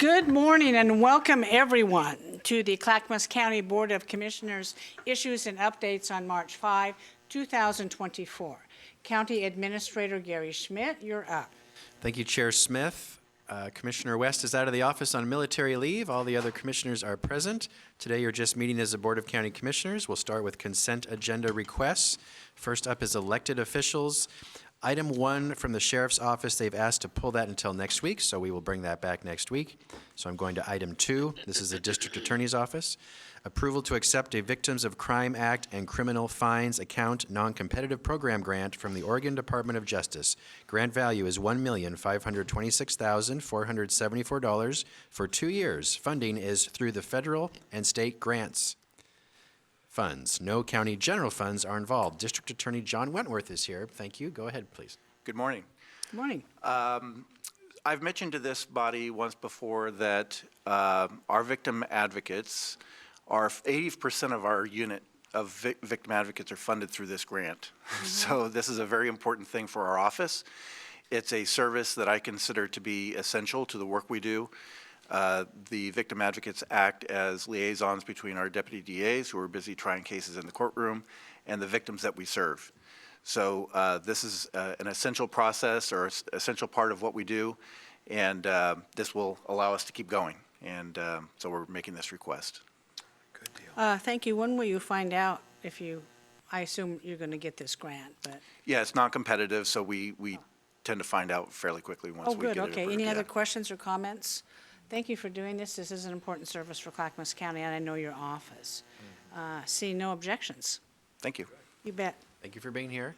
Good morning and welcome everyone to the Clackamas County Board of Commissioners issues and updates on March 5, 2024. County Administrator Gary Schmidt, you're up. Thank you, Chair Smith. Commissioner West is out of the office on military leave. All the other commissioners are present. Today you're just meeting as a Board of County Commissioners. We'll start with consent agenda requests. First up is elected officials. Item 1 from the Sheriff's Office, they've asked to pull that until next week, so we will bring that back next week. So I'm going to item 2. This is the District Attorney's Office. Approval to accept a Victims of Crime Act and Criminal Fines Account Non-Competitive Program Grant from the Oregon Department of Justice. Grant value is $1,526,474 for 2 years. Funding is through the federal and state grants funds. No county general funds are involved. District Attorney John Wentworth is here. Thank you. Go ahead, please. Good morning. Good morning. I've mentioned to this body once before that our victim advocates are 80% of our unit of victim advocates are funded through this grant. Mm-hmm. So this is a very important thing for our office. It's a service that I consider to be essential to the work we do. The victim advocates act as liaisons between our deputy DAs who are busy trying cases in the courtroom and the victims that we serve. So this is an essential process or essential part of what we do, and this will allow us to keep going. And so we're making this request. Good deal. Thank you. When will you find out if I assume you're going to get this grant, but. Yeah, it's non-competitive, so we tend to find out fairly quickly once we get it approved. Okay. Any other questions or comments? Thank you for doing this. This is an important service for Clackamas County, and I know your office. See no objections. Thank you. You bet. Thank you for being here.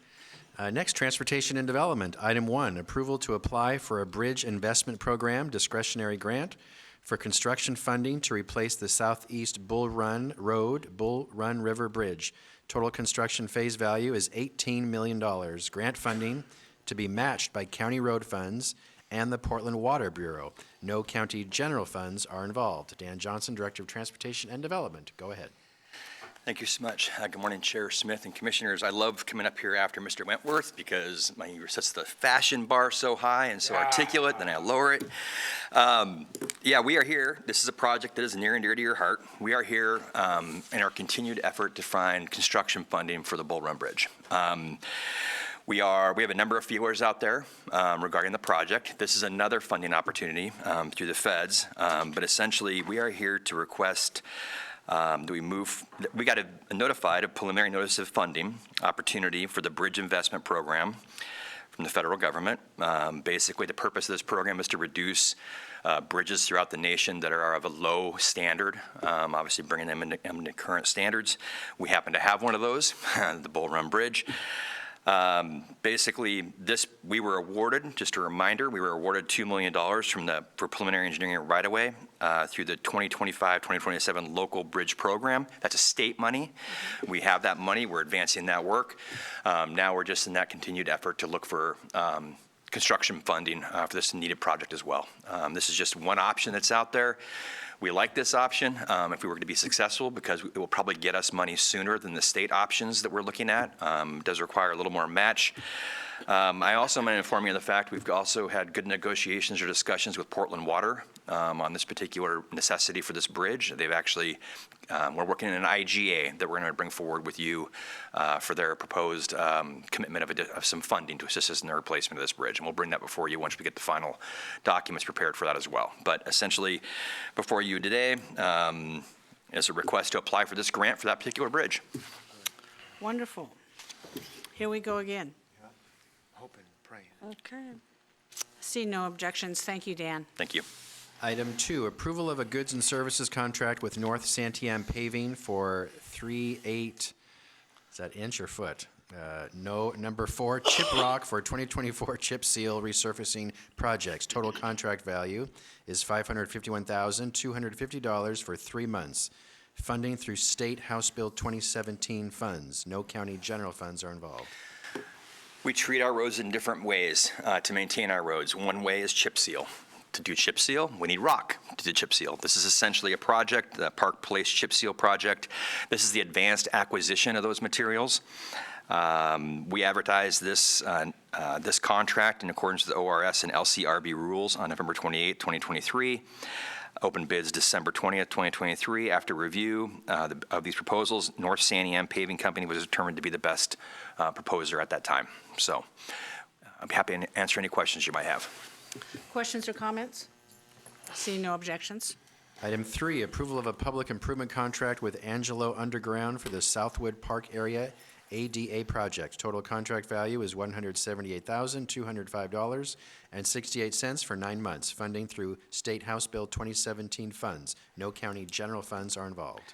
Next, Transportation and Development. Item 1, approval to apply for a Bridge Investment Program discretionary grant for construction funding to replace the Southeast Bull Run Road, Bull Run River Bridge. Total construction phase value is $18 million. Grant funding to be matched by county road funds and the Portland Water Bureau. No county general funds are involved. Dan Johnson, Director of Transportation and Development. Go ahead. Thank you so much. Good morning, Chair Smith and Commissioners. I love coming up here after Mr. Wentworth because he sets the fashion bar so high and so articulate, then I lower it. Yeah, we are here. This is a project that is near and dear to your heart. We are here in our continued effort to find construction funding for the Bull Run Bridge. We have a number of feelers out there regarding the project. This is another funding opportunity through the feds, but essentially we are here to request we got notified of preliminary notice of funding opportunity for the Bridge Investment Program from the federal government. Basically, the purpose of this program is to reduce bridges throughout the nation that are of a low standard, obviously bringing them into current standards. We happen to have one of those, the Bull Run Bridge. Basically, we were awarded, just a reminder, we were awarded $2 million for preliminary engineering right-of-way through the 2025-2027 local bridge program. That's a state money. We have that money. We're advancing that work. Now we're just in that continued effort to look for construction funding for this needed project as well. This is just one option that's out there. We like this option if we were to be successful because it will probably get us money sooner than the state options that we're looking at. It does require a little more match. I also am going to inform you of the fact we've also had good negotiations or discussions with Portland Water on this particular necessity for this bridge. They've actually, we're working in an IGA that we're going to bring forward with you for their proposed commitment of some funding to assist us in the replacement of this bridge. And we'll bring that before you once we get the final documents prepared for that as well. But essentially, before you today is a request to apply for this grant for that particular bridge. Wonderful. Here we go again. Hoping, praying. Okay. See no objections. Thank you, Dan. Thank you. Item 2, approval of a goods and services contract with North Santiam Paving for 3/8, is that inch or foot? Number 4, chip rock for 2024 chip seal resurfacing projects. Total contract value is $551,250 for 3 months. Funding through State House Bill 2017 funds. No county general funds are involved. We treat our roads in different ways to maintain our roads. One way is chip seal. To do chip seal, we need rock to do chip seal. This is essentially a project, the Park Place Chip Seal Project. This is the advanced acquisition of those materials. We advertised this contract in accordance with the ORS and LCRB rules on November 28, 2023. Open bids December 20th, 2023. After review of these proposals, North Santiam Paving Company was determined to be the best proposer at that time. So I'm happy to answer any questions you might have. Questions or comments? Seeing no objections. Item 3, approval of a public improvement contract with Angelo Underground for the Southwood Park Area ADA project. Total contract value is $178,205.68 for 9 months. Funding through State House Bill 2017 funds. No county general funds are involved.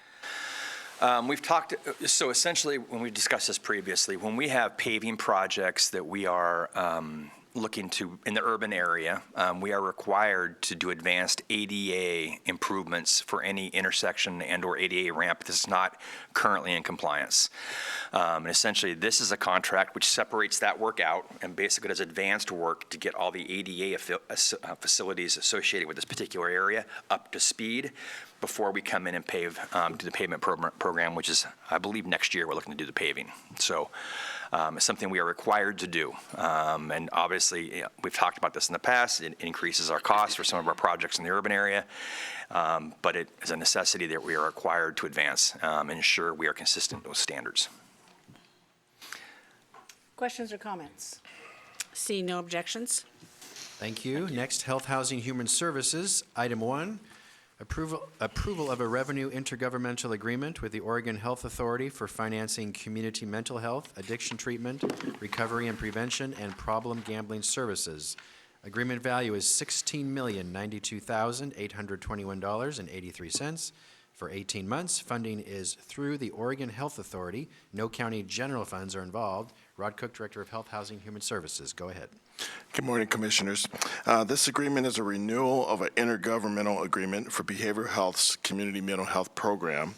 We've talked, so essentially, when we discussed this previously, when we have paving projects that we are looking to in the urban area, we are required to do advanced ADA improvements for any intersection and/or ADA ramp that's not currently in compliance. And essentially, this is a contract which separates that work out and basically does advanced work to get all the ADA facilities associated with this particular area up to speed before we come in and pave, do the pavement program, which is, I believe, next year we're looking to do the paving. So it's something we are required to do. And obviously, we've talked about this in the past. It increases our costs for some of our projects in the urban area, but it is a necessity that we are required to advance and ensure we are consistent with standards. Questions or comments? Seeing no objections. Thank you. Next, Health, Housing, Human Services. Item 1, approval of a revenue intergovernmental agreement with the Oregon Health Authority for financing community mental health, addiction treatment, recovery and prevention, and problem gambling services. Agreement value is $16,092,821.83 for 18 months. Funding is through the Oregon Health Authority. No county general funds are involved. Rod Cook, Director of Health, Housing, Human Services. Go ahead. Good morning, Commissioners. This agreement is a renewal of an intergovernmental agreement for Behavioral Health's Community Mental Health Program.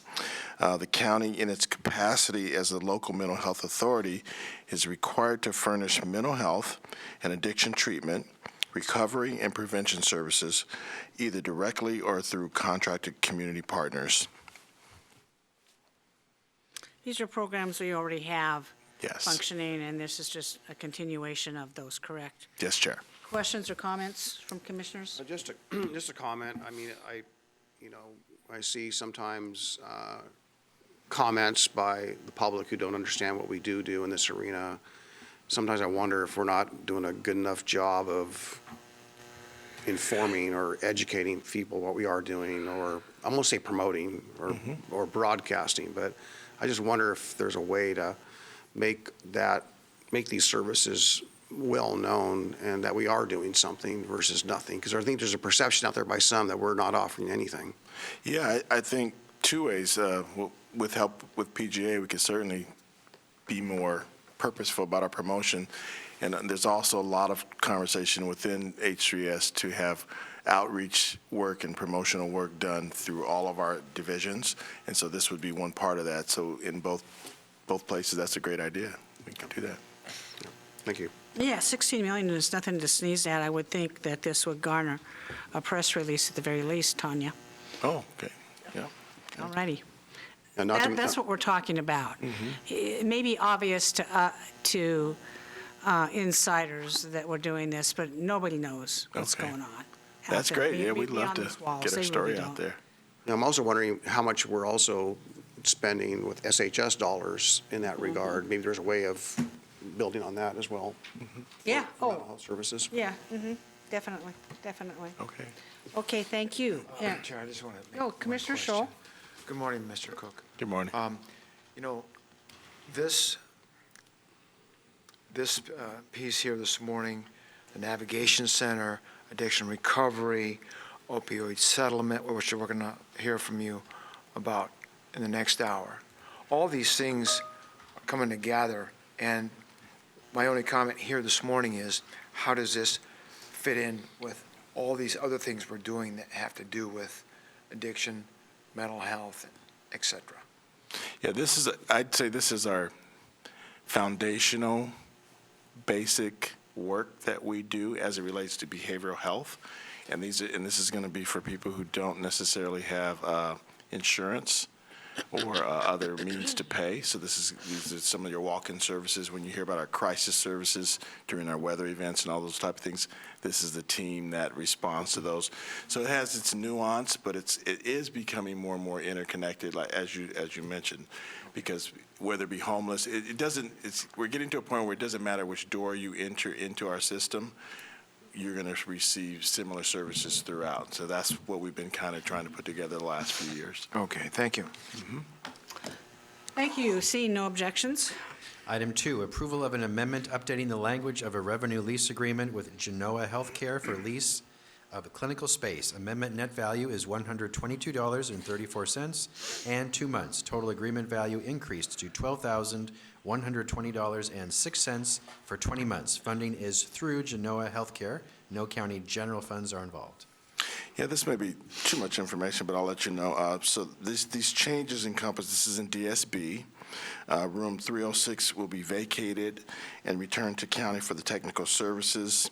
The county, in its capacity as a local mental health authority, is required to furnish mental health and addiction treatment, recovery and prevention services, either directly or through contracted community partners. These are programs we already have Yes. functioning, and this is just a continuation of those, correct? Yes, Chair. Questions or comments from commissioners? Just a comment. I mean, I see sometimes comments by the public who don't understand what we do in this arena. Sometimes I wonder if we're not doing a good enough job of informing or educating people what we are doing, or I won't say promoting or broadcasting, but I just wonder if there's a way to make these services well-known and that we are doing something versus nothing. Because I think there's a perception out there by some that we're not offering anything. Yeah, I think two ways. With help with PGA, we could certainly be more purposeful about our promotion. And there's also a lot of conversation within H3S to have outreach work and promotional work done through all of our divisions. And so this would be one part of that. So in both places, that's a great idea. We can do that. Thank you. Yeah, 16 million is nothing to sneeze at. I would think that this would garner a press release at the very least, Tanya. Oh, okay. Yeah. All righty. And That's what we're talking about. It may be obvious to insiders that we're doing this, but nobody knows what's Okay. going on. That's out there. great. Yeah, we'd love Beyond to these walls. get They our really story don't. out there. Now, I'm also wondering how much we're also spending with SHS dollars in that regard. Maybe there's a way of building on that as well. Yeah, Mental health services. yeah, definitely. Okay. Okay, thank you. Yeah. Chair, I just want to make Oh, one Commissioner question. Scholl. Good morning, Mr. Cook. Good morning. This piece here this morning, the Navigation Center, addiction recovery, opioid settlement, which we're going to hear from you about in the next hour. All these things are coming together, and my only comment here this morning is, how does this fit in with all these other things we're doing that have to do with addiction, mental health, et cetera? Yeah, I'd say this is our foundational, basic work that we do as it relates to behavioral health. And this is going to be for people who don't necessarily have insurance or other means to pay. So these are some of your walk-in services. When you hear about our crisis services during our weather events and all those type of things, this is the team that responds to those. So it has its nuance, but it is becoming more and more interconnected, like as you mentioned, because whether it be homeless, we're getting to a point where it doesn't matter which door you enter into our system, you're going to receive similar services throughout. So that's what we've been kind of trying to put together the last few years. Okay, thank you. Thank you. Seeing no objections. Item 2, approval of an amendment updating the language of a revenue lease agreement with Genoa Healthcare for lease of clinical space. Amendment net value is $122.34 and 2 months. Total agreement value increased to $12,120.06 for 20 months. Funding is through Genoa Healthcare. No county general funds are involved. Yeah, this may be too much information, but I'll let you know. So these changes encompass, this is in DSB. Room 306 will be vacated and returned to county for the technical services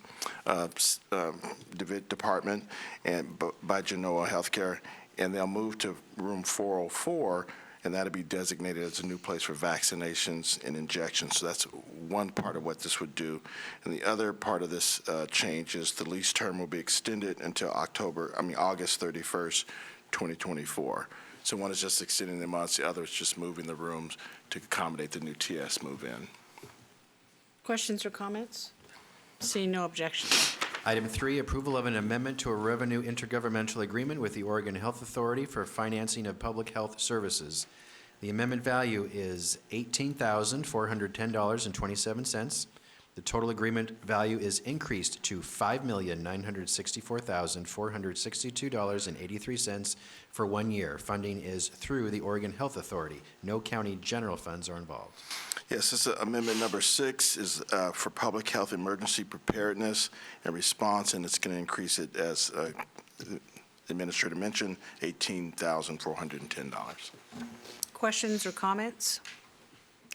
department and by Genoa Healthcare, and they'll move to room 404, and that'll be designated as a new place for vaccinations and injections. So that's one part of what this would do. And the other part of this change is the lease term will be extended until August 31st, 2024. So one is just extending the months, the other is just moving the rooms to accommodate the new TS move-in. Questions or comments? Seeing no objections. Item 3, approval of an amendment to a revenue intergovernmental agreement with the Oregon Health Authority for financing of public health services. The amendment value is $18,410.27. The total agreement value is increased to $5,964,462.83 for 1 year. Funding is through the Oregon Health Authority. No county general funds are involved. Yes, this is amendment number 6 is for public health emergency preparedness and response, and it's going to increase it, as the administrator mentioned, $18,410. Questions or comments?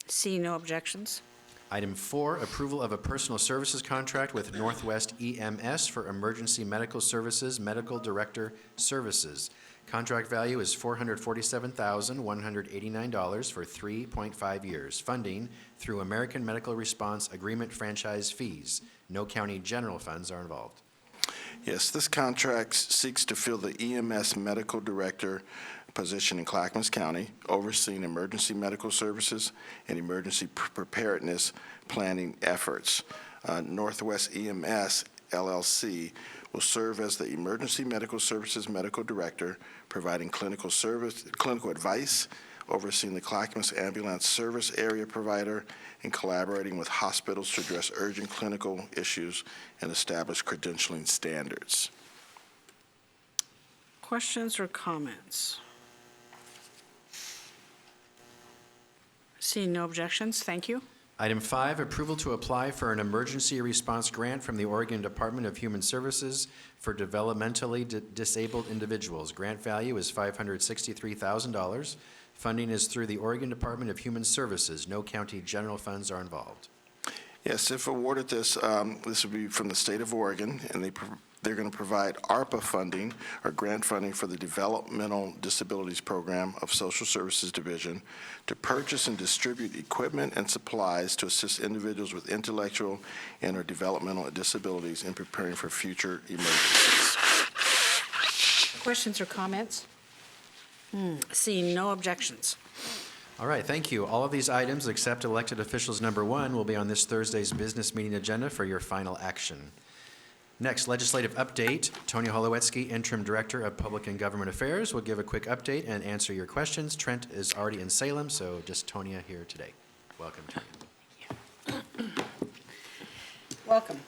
Seeing no objections. Item 4, approval of a personal services contract with Northwest EMS for emergency medical services, medical director services. Contract value is $447,189 for 3.5 years. Funding through American Medical Response Agreement franchise fees. No county general funds are involved. Yes, this contract seeks to fill the EMS medical director position in Clackamas County, overseeing emergency medical services and emergency preparedness planning efforts. Northwest EMS, LLC, will serve as the Emergency Medical Services Medical Director, providing clinical advice, overseeing the Clackamas Ambulance Service Area Provider, and collaborating with hospitals to address urgent clinical issues and establish credentialing standards. Questions or comments? Seeing no objections, thank you. Item 5, approval to apply for an emergency response grant from the Oregon Department of Human Services for developmentally disabled individuals. Grant value is $563,000. Funding is through the Oregon Department of Human Services. No county general funds are involved. Yes, if awarded this, this would be from the state of Oregon, and they're going to provide ARPA funding or grant funding for the Developmental Disabilities Program of Social Services Division to purchase and distribute equipment and supplies to assist individuals with intellectual and or developmental disabilities in preparing for future emergencies. Questions or comments? Seeing no objections. All right, thank you. All of these items, except elected officials number 1, will be on this Thursday's business meeting agenda for your final action. Next, legislative update. Tonya Holowetsky, Interim Director of Public and Government Affairs, will give a quick update and answer your questions. Trent is already in Salem, so just Tonya here today. Welcome, Tonya. Welcome.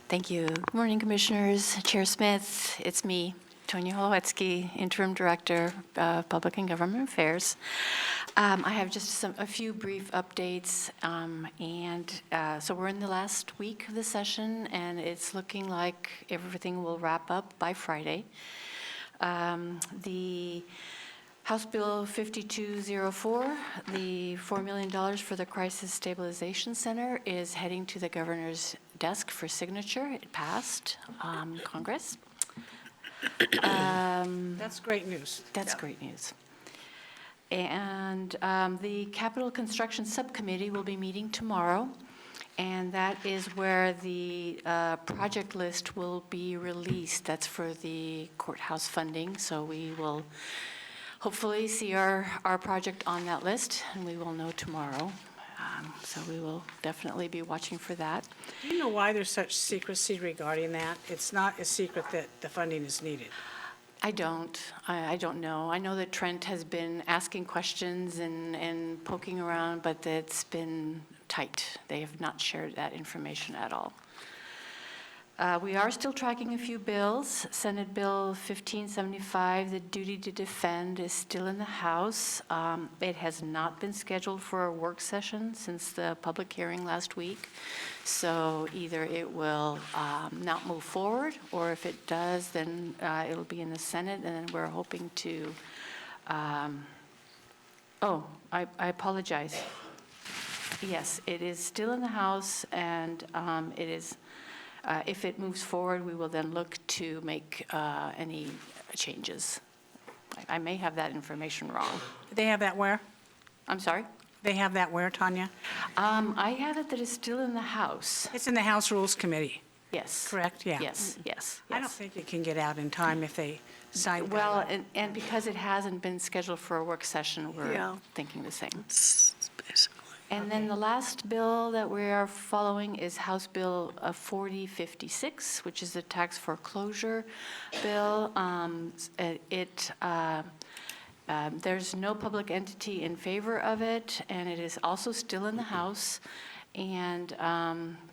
Thank you. Good morning, Commissioners. Chair Smith, it's me, Tonya Holowetsky, Interim Director of Public and Government Affairs. I have just a few brief updates, so we're in the last week of the session, and it's looking like everything will wrap up by Friday. The House Bill 5204, the $4 million for the Crisis Stabilization Center, is heading to the governor's desk for signature. It passed Congress. That's great news. That's great news. And the Capital Construction Subcommittee will be meeting tomorrow, and that is where the project list will be released. That's for the courthouse funding, so we will hopefully see our project on that list, and we will know tomorrow. So we will definitely be watching for that. Do you know why there's such secrecy regarding that? It's not a secret that the funding is needed. I don't know. I know that Trent has been asking questions and poking around, but it's been tight. They have not shared that information at all. We are still tracking a few bills. Senate Bill 1575, the duty to defend, is still in the House. It has not been scheduled for a work session since the public hearing last week. So either it will not move forward, or if it does, then it'll be in the Senate, and then we're hoping to, I apologize. Yes, it is still in the House, and it is, if it moves forward, we will then look to make any changes. I may have that information wrong. They have that where? I'm sorry? They have that where, Tanya? I have it that it's still in the House. It's in the House Rules Committee, Yes. correct? Yeah. Yes, yes, I don't yes. think it can get out in time if they sign. Well, and because it hasn't been scheduled for a work session, Yeah. we're thinking the same. And then the last bill that we are following is House Bill 4056, which is the tax foreclosure bill. There's no public entity in favor of it, and it is also still in the House. And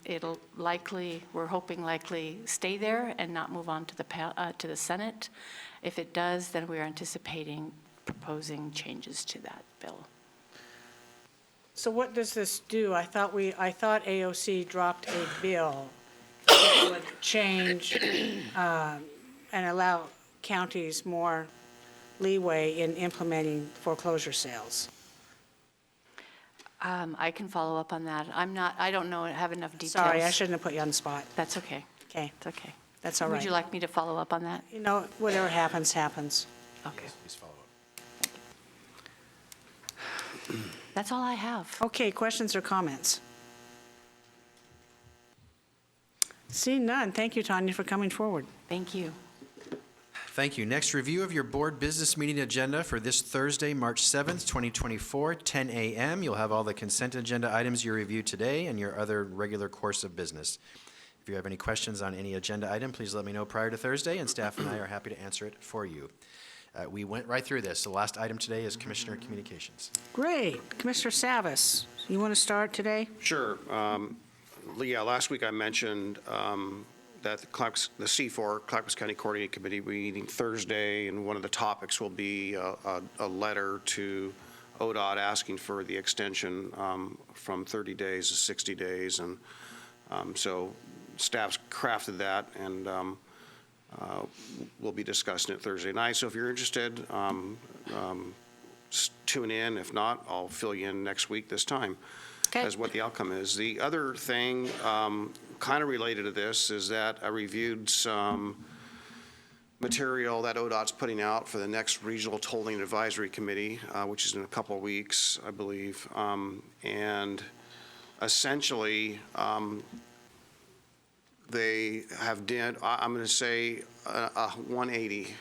it'll likely, we're hoping likely, stay there and not move on to the Senate. If it does, then we're anticipating proposing changes to that bill. So what does this do? I thought AOC dropped a bill that would change and allow counties more leeway in implementing foreclosure sales. I can follow up on that. I don't know, have enough details. Sorry, I shouldn't have put you on the spot. That's okay. Okay, It's okay. that's all Would right. you like me to follow up on that? You know, whatever happens, happens. Okay. Please follow up. That's all I have. Okay, questions or comments? Seeing none, thank you, Tanya, for coming forward. Thank you. Thank you. Next, review of your board business meeting agenda for this Thursday, March 7th, 2024, 10 a.m. You'll have all the consent agenda items you reviewed today and your other regular course of business. If you have any questions on any agenda item, please let me know prior to Thursday, and staff and I are happy to answer it for you. We went right through this. The last item today is Commissioner Communications. Great. Commissioner Savas, you want to start today? Sure. Yeah, last week I mentioned that the C4, Clackamas County Coordinating Committee, will be meeting Thursday, and one of the topics will be a letter to ODOT asking for the extension from 30 days to 60 days. And so staff's crafted that, and we'll be discussing it Thursday night. So if you're interested, tune in. If not, I'll fill you in next week this time as what the outcome is. The other thing kind of related to this is that I reviewed some material that ODOT's putting out for the next Regional Tolling Advisory Committee, which is in a couple of weeks, I believe. And essentially, they have done, I'm going to say, a 180.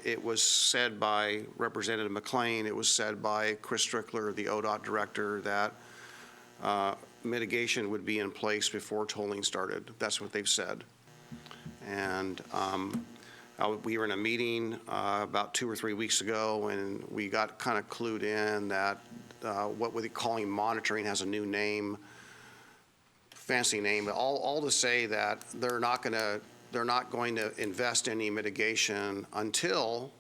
It was said by Representative McLean, it was said by Chris Strickler, the ODOT director, that mitigation would be in place before tolling started. That's what they've said. And we were in a meeting about 2 or 3 weeks ago, and we got kind of clued in that what we're calling monitoring has a new name, fancy name, but all to say that they're not going to invest any mitigation until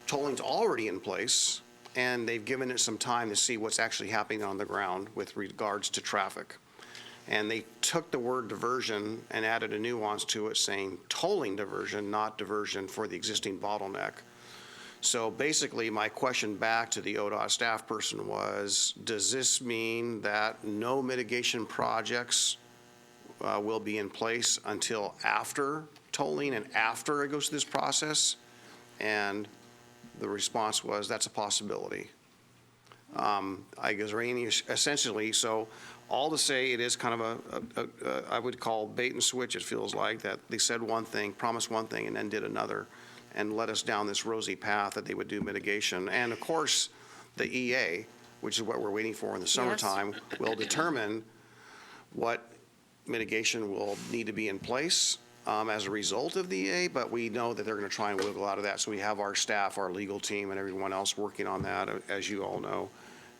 tolling's already in place, and they've given it some time to see what's actually happening on the ground with regards to traffic. And they took the word diversion and added a nuance to it, saying tolling diversion, not diversion for the existing bottleneck. So basically, my question back to the ODOT staff person was, does this mean that no mitigation projects will be in place until after tolling and after it goes through this process? And the response was, that's a possibility. I guess, essentially, so all to say, it is kind of I would call bait and switch, it feels like, that they said one thing, promised one thing, and then did another, and led us down this rosy path that they would do mitigation. And of course, the EA, which is what we're waiting for in the summertime, will determine what mitigation will need to be in place as a result of the EA, but we know that they're going to try and wiggle out of that. So we have our staff, our legal team, and everyone else working on that, as you all know.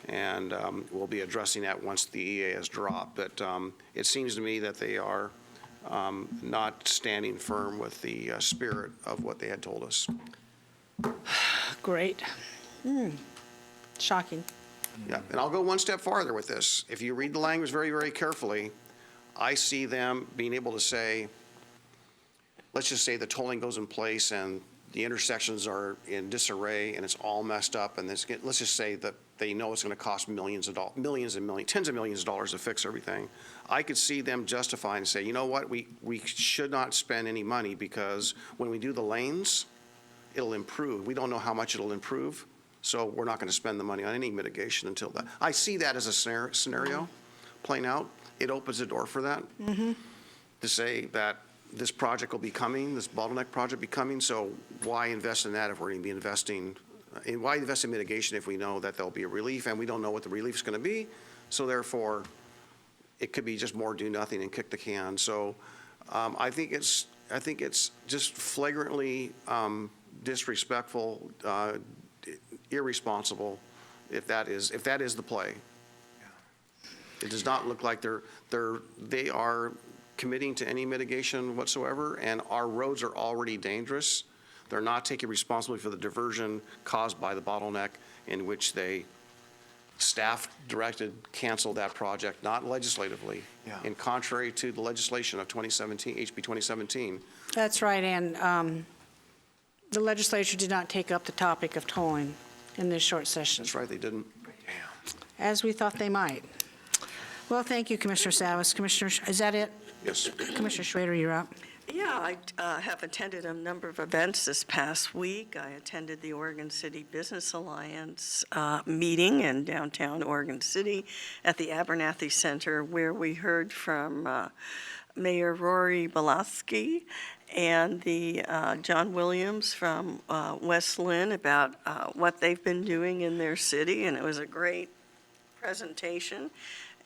And we'll be addressing that once the EA has dropped. But it seems to me that they are not standing firm with the spirit of what they had told us. Great. Shocking. Yeah, and I'll go one step farther with this. If you read the language very, very carefully, I see them being able to say, let's just say the tolling goes in place and the intersections are in disarray and it's all messed up, and let's just say that they know it's going to cost millions and millions, tens of millions of dollars to fix everything. I could see them justify and say, you know what, we should not spend any money because when we do the lanes, it'll improve. We don't know how much it'll improve, so we're not going to spend the money on any mitigation until that. I see that as a scenario playing out. It opens the door for that, to say that this project will be coming, this bottleneck project be coming, so why invest in that if we're going to be investing, why invest in mitigation if we know that there'll be a relief and we don't know what the relief is going to be, so therefore it could be just more do nothing and kick the can. So I think it's just flagrantly disrespectful, irresponsible if that is the play. It does not look like they are committing to any mitigation whatsoever, and our roads are already dangerous. They're not taking responsibility for the diversion caused by the bottleneck in which they staff-directed canceled that project, not legislatively, and contrary to the legislation of 2017, HB 2017. That's right, and the legislature did not take up the topic of tolling in this short session, That's right, they didn't. as we thought they might. Well, thank you, Commissioner Savas. Commissioner, is that it? Yes. Commissioner Schrader, you're up. Yeah, I have attended a number of events this past week. I attended the Oregon City Business Alliance meeting in downtown Oregon City at the Abernathy Center, where we heard from Mayor Rory Belaski and the John Williams from West Lynn about what they've been doing in their city, and it was a great presentation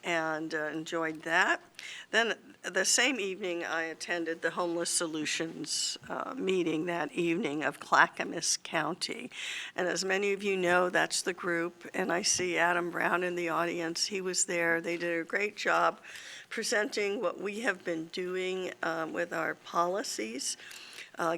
and enjoyed that. Then the same evening, I attended the Homeless Solutions meeting that evening of Clackamas County. And as many of you know, that's the group, and I see Adam Brown in the audience. He was there. They did a great job presenting what we have been doing with our policies,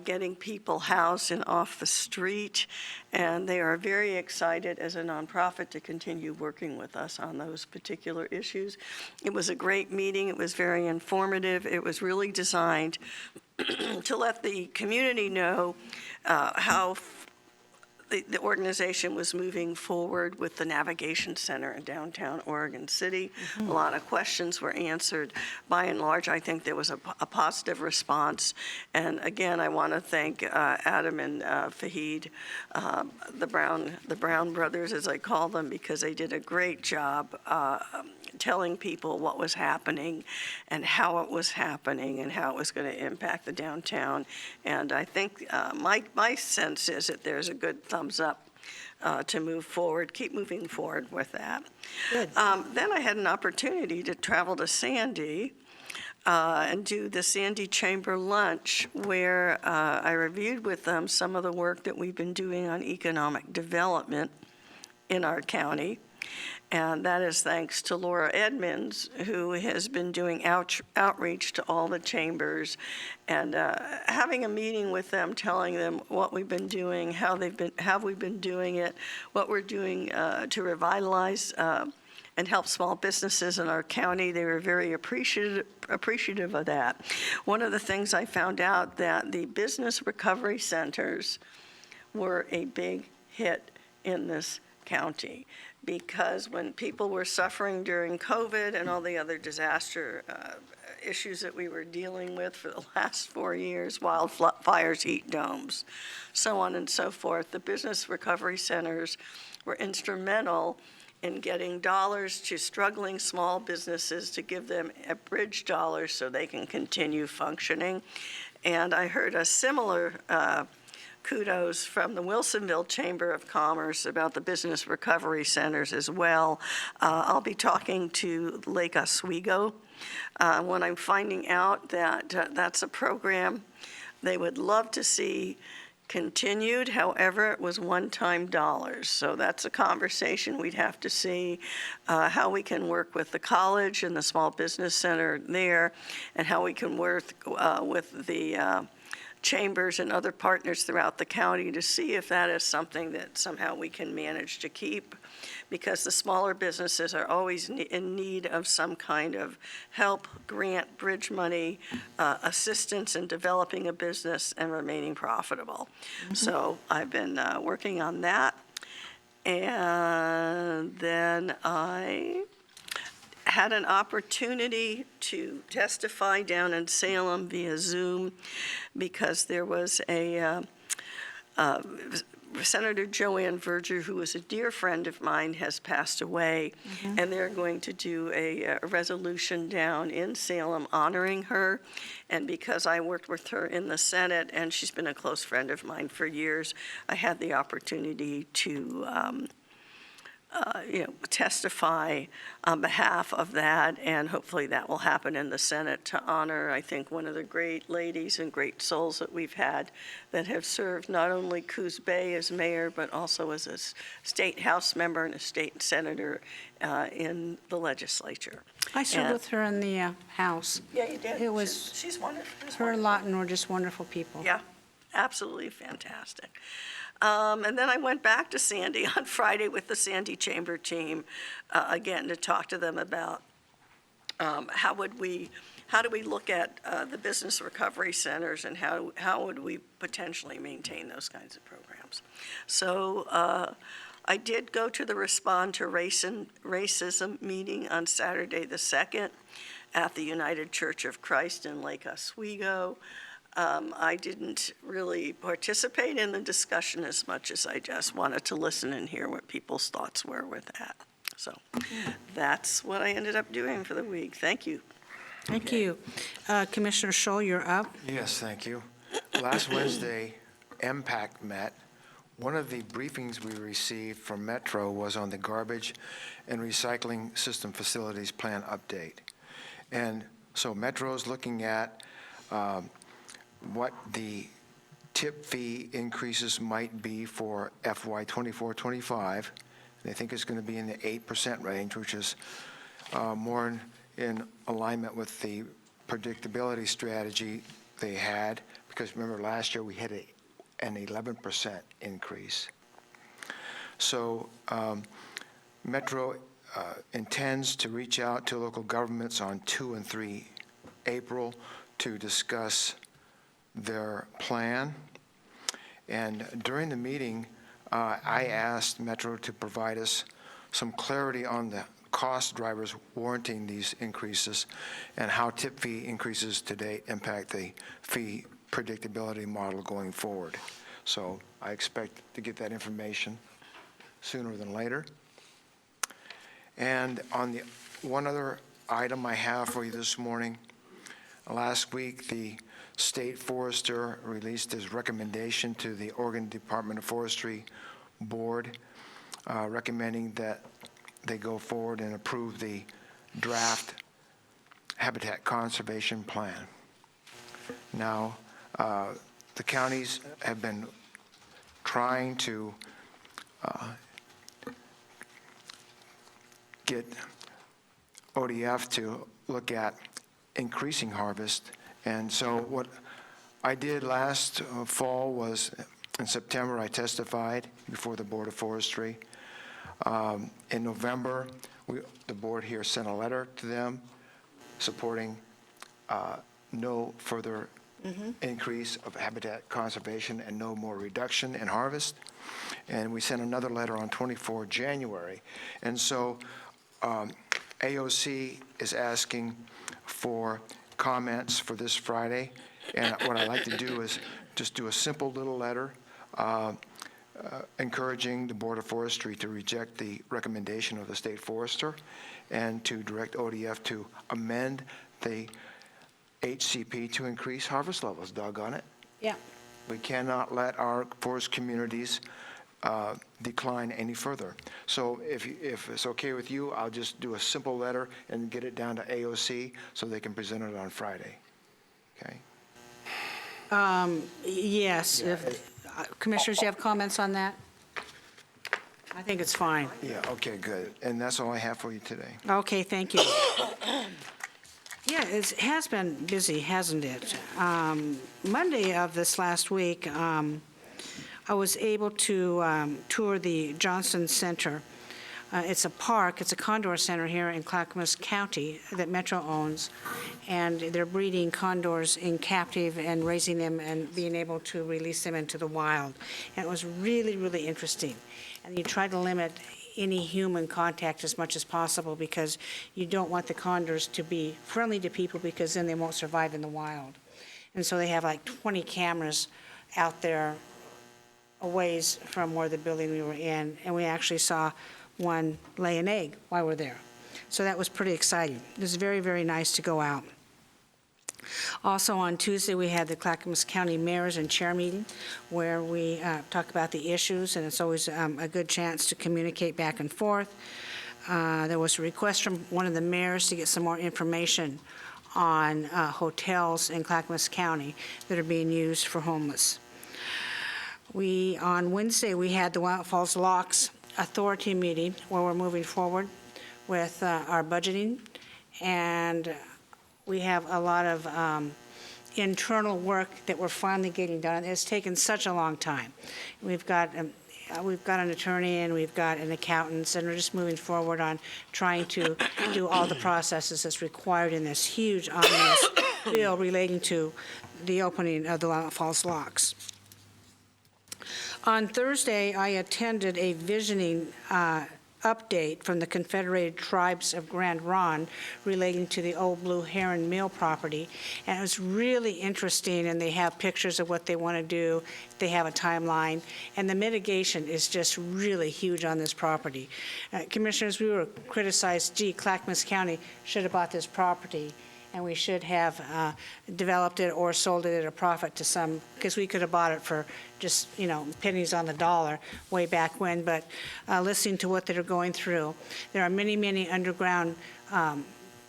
getting people housed and off the street, and they are very excited as a nonprofit to continue working with us on those particular issues. It was a great meeting. It was very informative. It was really designed to let the community know how the organization was moving forward with the Navigation Center in downtown Oregon City. A lot of questions were answered. By and large, I think there was a positive response. And again, I want to thank Adam and Fahid, the Brown brothers, as I call them, because they did a great job telling people what was happening and how it was happening and how it was going to impact the downtown. And I think my sense is that there's a good thumbs up to move forward, keep moving forward with that. Good. Then I had an opportunity to travel to Sandy and do the Sandy Chamber Lunch, where I reviewed with them some of the work that we've been doing on economic development in our county. And that is thanks to Laura Edmonds, who has been doing outreach to all the chambers and having a meeting with them, telling them what we've been doing, how we've been doing it, what we're doing to revitalize and help small businesses in our county. They were very appreciative of that. One of the things I found out that the business recovery centers were a big hit in this county, because when people were suffering during COVID and all the other disaster issues that we were dealing with for the last 4 years, wildfires, heat domes, so on and so forth. The business recovery centers were instrumental in getting dollars to struggling small businesses to give them a bridge dollars so they can continue functioning. And I heard a similar kudos from the Wilsonville Chamber of Commerce about the business recovery centers as well. I'll be talking to Lake Oswego when I'm finding out that that's a program they would love to see continued. However, it was one-time dollars. So that's a conversation we'd have to see how we can work with the college and the small business center there, and how we can work with the chambers and other partners throughout the county to see if that is something that somehow we can manage to keep, because the smaller businesses are always in need of some kind of help, grant, bridge money, assistance in developing a business and remaining profitable. So I've been working on that. And then I had an opportunity to testify down in Salem via Zoom because there was a Senator Joanne Verger, who was a dear friend of mine, has passed away, and they're going to do a resolution down in Salem honoring her. And because I worked with her in the Senate, and she's been a close friend of mine for years, I had the opportunity to testify on behalf of that, and hopefully that will happen in the Senate to honor, I think, one of the great ladies and great souls that we've had that have served not only Coos Bay as mayor, but also as a state house member and a state senator in the legislature. I served And- with her in the House. Yeah, you did. It was She's wonderful. She's her and wonderful. Lawton were just wonderful people. Yeah, absolutely fantastic. And then I went back to Sandy on Friday with the Sandy Chamber team, again, to talk to them about how do we look at the business recovery centers, and how would we potentially maintain those kinds of programs. So I did go to the Respond to Racism meeting on Saturday the 2nd at the United Church of Christ in Lake Oswego. I didn't really participate in the discussion as much as I just wanted to listen and hear what people's thoughts were with that. So that's what I ended up doing for the week. Thank you. Thank you. Commissioner Scholl, you're up. Yes, thank you. Last Wednesday, MPAC met. One of the briefings we received from Metro was on the garbage and recycling system facilities plan update. And so Metro is looking at what the tip fee increases might be for FY '24-25. They think it's going to be in the 8% range, which is more in alignment with the predictability strategy they had, because remember last year we had an 11% increase. So Metro intends to reach out to local governments on 2 and 3 April to discuss their plan. And during the meeting, I asked Metro to provide us some clarity on the cost drivers warranting these increases and how tip fee increases to date impact the fee predictability model going forward. So I expect to get that information sooner than later. And on the one other item I have for you this morning, last week the State Forester released his recommendation to the Oregon Department of Forestry Board, recommending that they go forward and approve the draft habitat conservation plan. Now, the counties have been trying to get ODF to look at increasing harvest. And so what I did last fall was, in September, I testified before the Board of Forestry. In November, the board here sent a letter to them supporting no further increase of habitat conservation and no more reduction in harvest. And we sent another letter on 24 January. And so AOC is asking for comments for this Friday. And what I'd like to do is just do a simple little letter encouraging the Board of Forestry to reject the recommendation of the state forester and to direct ODF to amend the HCP to increase harvest levels. Doggone it. Yeah. We cannot let our forest communities decline any further. So if it's okay with you, I'll just do a simple letter and get it down to AOC so they can present it on Friday. Okay? Yes. Commissioners, you have comments on that? I think it's fine. Yeah, okay, good. And that's all I have for you today. Okay, thank you. Yeah, it has been busy, hasn't it? Monday of this last week, I was able to tour the Johnson Center. It's a park, it's a condor center here in Clackamas County that Metro owns, and they're breeding condors in captive and raising them and being able to release them into the wild. And it was really, really interesting. And you try to limit any human contact as much as possible because you don't want the condors to be friendly to people because then they won't survive in the wild. And so they have like 20 cameras out there a ways from where the building we were in, and we actually saw one lay an egg while we're there. So that was pretty exciting. It was very, very nice to go out. Also on Tuesday, we had the Clackamas County Mayors and Chair meeting where we talk about the issues, and it's always a good chance to communicate back and forth. There was a request from one of the mayors to get some more information on hotels in Clackamas County that are being used for homeless. On Wednesday, we had the Willamette Falls Locks Authority meeting where we're moving forward with our budgeting, and we have a lot of internal work that we're finally getting done. It's taken such a long time. We've got an attorney and we've got an accountant, and we're just moving forward on trying to do all the processes that's required in this huge omnibus bill relating to the opening of the Willamette Falls Locks. On Thursday, I attended a visioning update from the Confederated Tribes of Grand Ronde relating to the old Blue Heron Mill property, and it was really interesting, and they have pictures of what they want to do. They have a timeline, and the mitigation is just really huge on this property. Commissioners, we were criticized, gee, Clackamas County should have bought this property, and we should have developed it or sold it at a profit to some, because we could have bought it for just, pennies on the dollar way back when. But listening to what they're going through, there are many, many underground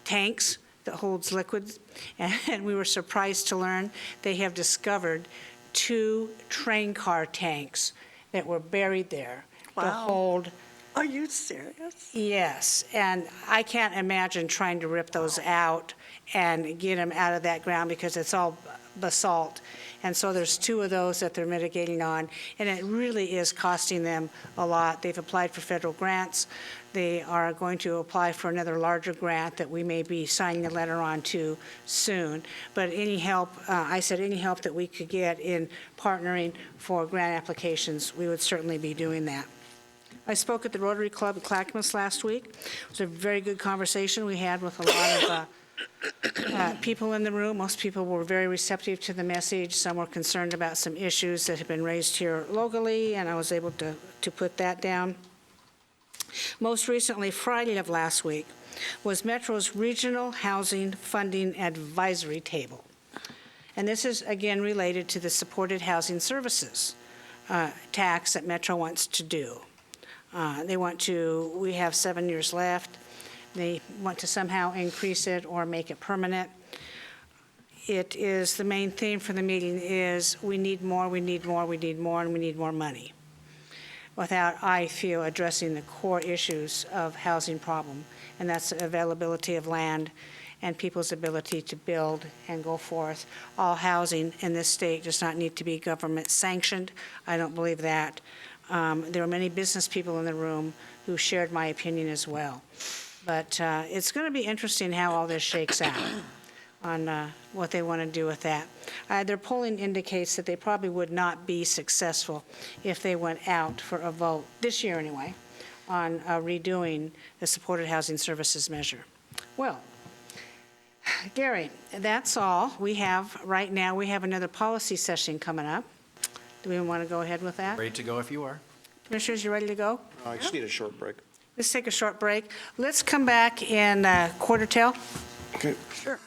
tanks that holds liquids, and we were surprised to learn they have discovered 2 train car tanks that were buried there to Wow. hold. Are you serious? Yes, and I can't imagine trying to rip those out and get them out of that ground because it's all basalt. And so there's 2 of those that they're mitigating on, and it really is costing them a lot. They've applied for federal grants. They are going to apply for another larger grant that we may be signing a letter on to soon. But any help, I said any help that we could get in partnering for grant applications, we would certainly be doing that. I spoke at the Rotary Club at Clackamas last week. It was a very good conversation we had with a lot of people in the room. Most people were very receptive to the message. Some were concerned about some issues that have been raised here locally, and I was able to put that down. Most recently, Friday of last week, was Metro's Regional Housing Funding Advisory Table. And this is, again, related to the supported housing services tax that Metro wants to do. We have 7 years left. They want to somehow increase it or make it permanent. It is, the main theme for the meeting is we need more, we need more, we need more, and we need more money, without, I feel, addressing the core issues of housing problem, and that's availability of land and people's ability to build and go forth. All housing in this state does not need to be government sanctioned. I don't believe that. There are many business people in the room who shared my opinion as well. But it's going to be interesting how all this shakes out on what they want to do with that. Their polling indicates that they probably would not be successful if they went out for a vote, this year anyway, on redoing the supported housing services measure. Well, Gary, that's all we have right now. We have another policy session coming up. Do we want to go ahead with that? Ready to go if you are. Commissioners, you ready to go? I just need a short break. Let's take a short break. Let's come back in quarter till. Okay. Sure.